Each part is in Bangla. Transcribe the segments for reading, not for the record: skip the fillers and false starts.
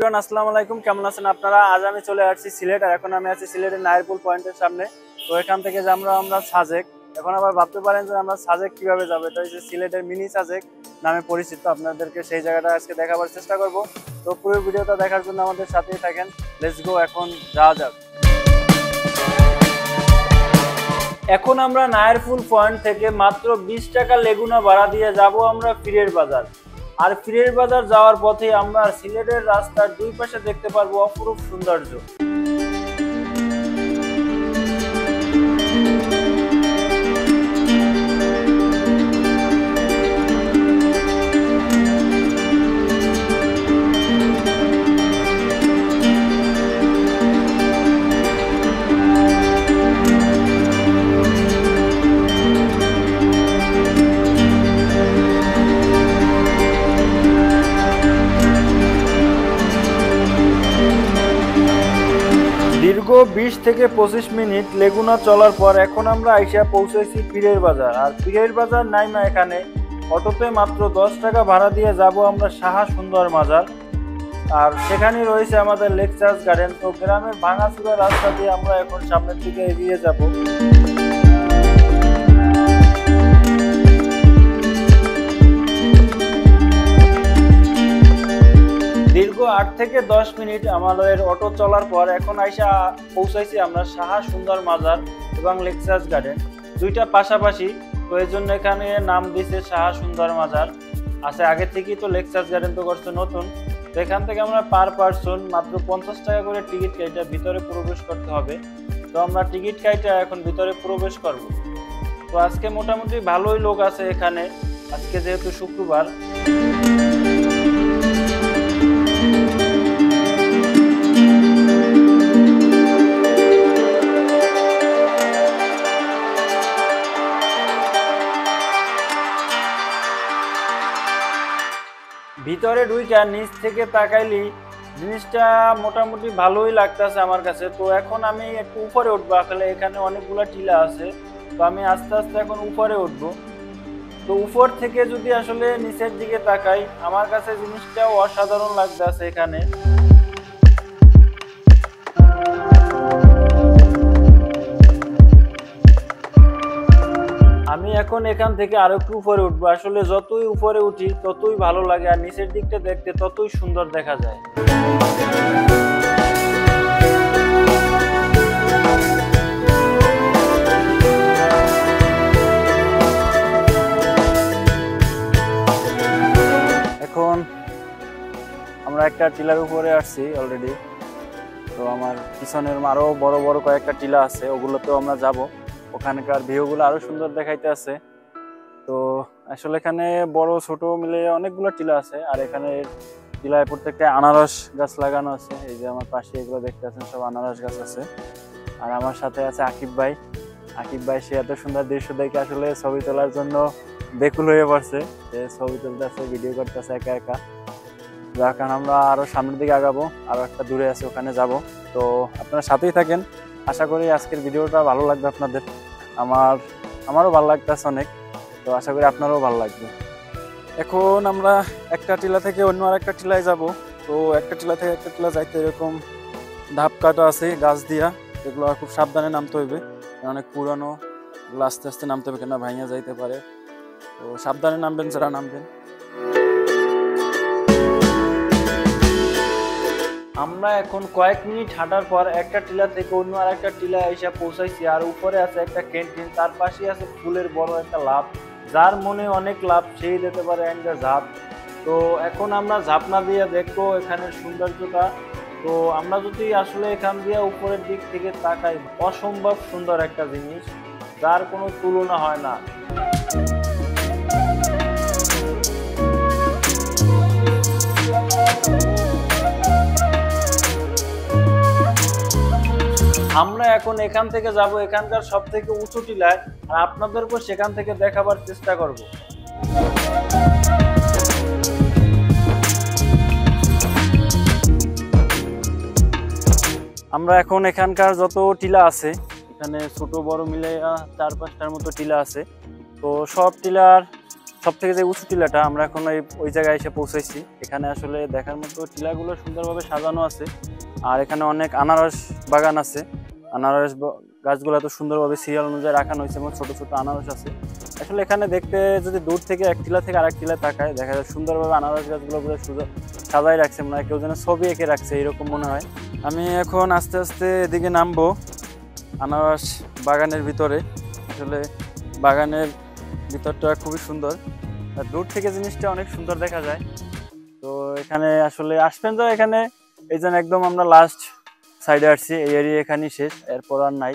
এভরিওয়ান আসসালামু আলাইকুম, কেমন আছেন আপনারা? আজ আমি চলে আসছি সিলেট, আর এখন আমি আছি সিলেটের নাহিরপুর পয়েন্টের সামনে। তো এখান থেকে যে আমরা সাজেক, এখন আবার ভাবতে পারেন যে আমরা সাজেক কিভাবে যাবো। এটা হচ্ছে সিলেটের মিনি সাজেক নামে পরিচিত। আপনাদেরকে সেই জায়গাটা আজকে দেখাবার চেষ্টা করব। তো পুরো ভিডিওটা দেখার জন্য আমাদের সাথেই থাকেন। লেটস গো, এখন যাওয়া যাক। এখন আমরা নাহিরপুর পয়েন্ট থেকে মাত্র 20 টাকা লেগুনা ভাড়া দিয়ে যাব আমরা পীরের বাজার। আর পীরের বাজার যাওয়ার পথে আমরা সিলেটের রাস্তার দুই পাশে দেখতে পারবো অপরূপ সৌন্দর্য। দীর্ঘ 20 থেকে 25 মিনিট লেগুনা চলার পর এখন আমরা আইসা পৌঁছেছি পীরের বাজার। আর পীরের বাজার নাইমা এখানে অটোতে মাত্র 10 টাকা ভাড়া দিয়ে যাব আমরা সাহা সুন্দর মাজার। আর সেখানেই রয়েছে আমাদের লেকচার্স গার্ডেন। তো গ্রামের ভাঙাচুরা রাস্তা দিয়ে আমরা এখন সামনের দিকে এগিয়ে যাব। দীর্ঘ 8 থেকে 10 মিনিট আমাদের অটো চলার পর এখন আইসা পৌঁছাইছি আমরা সাহা সুন্দর মাজার এবং লেকচার্স গার্ডেন, দুইটা পাশাপাশি। তো এই জন্য এখানে নাম দিয়েছে সাহা সুন্দর মাজার। আছে আগে থেকেই, তো লেকচার্স গার্ডেন তো করছে নতুন। তো এখান থেকে আমরা পার পারসন মাত্র 50 টাকা করে টিকিট কেটে ভিতরে প্রবেশ করতে হবে। তো আমরা টিকিট কেটে এখন ভিতরে প্রবেশ করব। তো আজকে মোটামুটি ভালোই লোক আছে এখানে, আজকে যেহেতু শুক্রবার। ভিতরে ঢুইকা নিচ থেকে তাকাইলি জিনিসটা মোটামুটি ভালোই লাগতেছে আমার কাছে। তো এখন আমি একটু উপরে উঠবো, আসলে এখানে অনেকগুলা টিলা আছে। তো আমি আস্তে আস্তে এখন উপরে উঠবো। তো উপর থেকে যদি আসলে নিচের দিকে তাকাই, আমার কাছে জিনিসটাও অসাধারণ লাগতেছে এখানে। আমি এখন এখান থেকে আরো একটু উপরে উঠবো। আসলে যতই উপরে উঠি ততই ভালো লাগে, আর নিচের দিকটা দেখতে ততই সুন্দর দেখা যায়। এখন আমরা একটা টিলার উপরে আসছি অলরেডি। তো আমার পিছনের আরো বড় বড় কয়েকটা টিলা আছে, ওগুলোতেও আমরা যাব। ওখানকার ভিউগুলো আরো সুন্দর দেখাইতে আছে। তো আসলে এখানে বড় ছোট মিলে অনেকগুলো টিলা আছে। আর এখানে টিলায় প্রত্যেকটা আনারস গাছ লাগানো আছে। এই যে আমার পাশে এগুলো দেখতে পাচ্ছেন, সব আনারস গাছ আছে। আর আমার সাথে আছে আকিব ভাই। আকিব ভাই সে এত সুন্দর দৃশ্য দেখে আসলে ছবি তোলার জন্য বেকুল হয়ে পড়ছে। সে ছবি তুলতেছে, ভিডিও করতেছে একা একা। যার কারণে আমরা আরো সামনের দিকে আগাবো, আরো একটা দূরে আছে ওখানে যাব। তো আপনারা সাথেই থাকেন, আশা করি আজকের ভিডিওটা ভালো লাগবে আপনাদের। আমারও ভালো লাগতেছে অনেক। তো আশা করি আপনারও ভালো লাগবে। এখন আমরা একটা টিলা থেকে অন্য আর একটা টিলায় যাব। তো একটা টিলা থেকে একটা টিলা যাইতে এরকম ধাপ কাটা আছে গাছ দিয়া, এগুলো খুব সাবধানে নামতে হইবে, অনেক পুরানো। এগুলো আস্তে আস্তে নামতে হবে, কেন ভাঙিয়া যাইতে পারে। তো সাবধানে নামবেন যারা নামবেন। আমরা এখন কয়েক মিনিট হাঁটার পর একটা টিলা থেকে অন্য আর একটা টিলা এসে পৌঁছাইছি। আর উপরে আছে একটা ক্যান্টিন, তার পাশে আছে ফুলের বড় একটা লাভ। যার মনে অনেক লাভ সেই দিতে পারে একটা ঝাঁপ। তো এখন আমরা ঝাঁপনা দিয়ে দেখবো এখানের সৌন্দর্যটা। তো আমরা যদি আসলে এখান দিয়ে উপরের দিক থেকে তাকাই, অসম্ভব সুন্দর একটা জিনিস, যার কোনো তুলনা হয় না। আমরা এখন এখান থেকে যাব এখানকার সব থেকে উঁচু টিলায়, আর আপনাদেরকেও সেখান থেকে দেখাবার চেষ্টা করব। আমরা এখন এখানকার যত টিলা আছে, এখানে ছোট বড় মিলে 4-5টার মতো টিলা আছে। তো সব টিলার সব থেকে যে উঁচু টিলাটা, আমরা এখন ওই জায়গায় এসে পৌঁছাইছি। এখানে আসলে দেখার মতো টিলাগুলো সুন্দরভাবে সাজানো আছে। আর এখানে অনেক আনারস বাগান আছে। আনারস গাছগুলো এত সুন্দরভাবে সিরিয়াল অনুযায়ী রাখানো হয়েছে এবং ছোট ছোট আনারস আছে। আসলে এখানে দেখতে যদি দূর থেকে এক টিলা থেকে আরেক টিলায় তাকায়, দেখা যায় সুন্দরভাবে আনারস গাছগুলো পুরো সাজাই রাখছে, মনে হয় কেউ যেন ছবি এঁকে রাখছে, এরকম মনে হয়। আমি এখন আস্তে আস্তে এদিকে নামবো আনারস বাগানের ভিতরে। আসলে বাগানের ভিতরটা খুবই সুন্দর, আর দূর থেকে জিনিসটা অনেক সুন্দর দেখা যায়। তো এখানে আসলে আসবেন তো, এখানে এই যেন একদম আমরা লাস্ট সাইডে আসছি, এই এরিয়া এখানেই শেষ, এরপর আর নাই।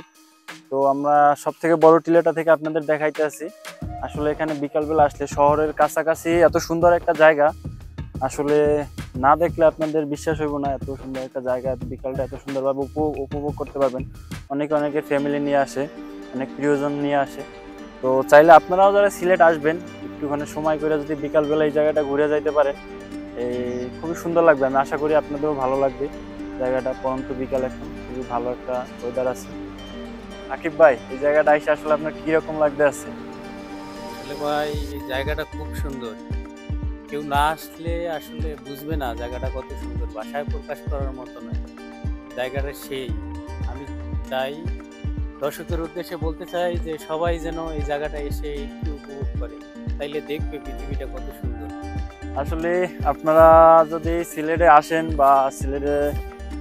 তো আমরা সব থেকে বড় টিলাটা থেকে আপনাদের দেখাইতে আছি। আসলে এখানে বিকালবেলা আসলে শহরের কাছাকাছি এত সুন্দর একটা জায়গা, আসলে না দেখলে আপনাদের বিশ্বাস হইব না। এত সুন্দর একটা জায়গা, বিকালটা এত সুন্দরভাবে উপভোগ করতে পারবেন। অনেকে ফ্যামিলি নিয়ে আসে, অনেক প্রিয়জন নিয়ে আসে। তো চাইলে আপনারাও যারা সিলেট আসবেন, একটুখানি সময় করে যদি বিকালবেলা এই জায়গাটা ঘুরে যাইতে পারেন, এই খুবই সুন্দর লাগবে। আমি আশা করি আপনাদেরও ভালো লাগবে জায়গাটা। পরন্ত বিকাল, এখন খুবই ভালো একটা ওয়েদার আছে। আকিব ভাই, এই জায়গাটা এসে আসলে আপনার কিরকম লাগতে আছে? আসলে ভাই এই জায়গাটা খুব সুন্দর। কেউ না আসলে আসলে বুঝবে না জায়গাটা কত সুন্দর, ভাষায় প্রকাশ করার মতো নয় জায়গাটা। সেই আমি চাই দর্শকের উদ্দেশ্যে বলতে চাই যে সবাই যেন এই জায়গাটা এসে একটু উপভোগ করে, তাইলে দেখবে পৃথিবীটা কত সুন্দর। আসলে আপনারা যদি সিলেটে আসেন বা সিলেটে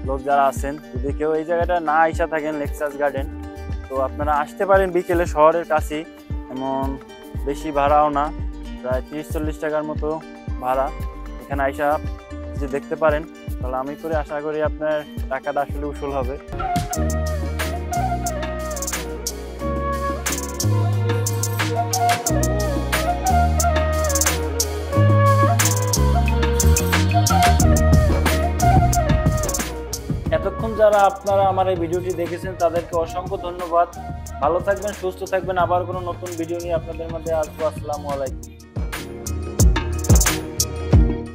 লোক যারা আছেন, যদি কেউ এই জায়গাটা না আইসা থাকেন লেকচার্স গার্ডেন, তো আপনারা আসতে পারেন বিকেলে, শহরের কাছেই, এমন বেশি ভাড়াও না, প্রায় 30-40 টাকার মতো ভাড়া। এখানে আইসা যদি দেখতে পারেন, তাহলে আমি করে আশা করি আপনার টাকাটা আসলে উসুল হবে। এতক্ষণ যারা আপনারা আমার এই ভিডিওটি দেখেছেন, তাদেরকে অসংখ্য ধন্যবাদ। ভালো থাকবেন, সুস্থ থাকবেন। আবার কোনো নতুন ভিডিও নিয়ে আপনাদের মধ্যে আসবো। আসসালামু আলাইকুম।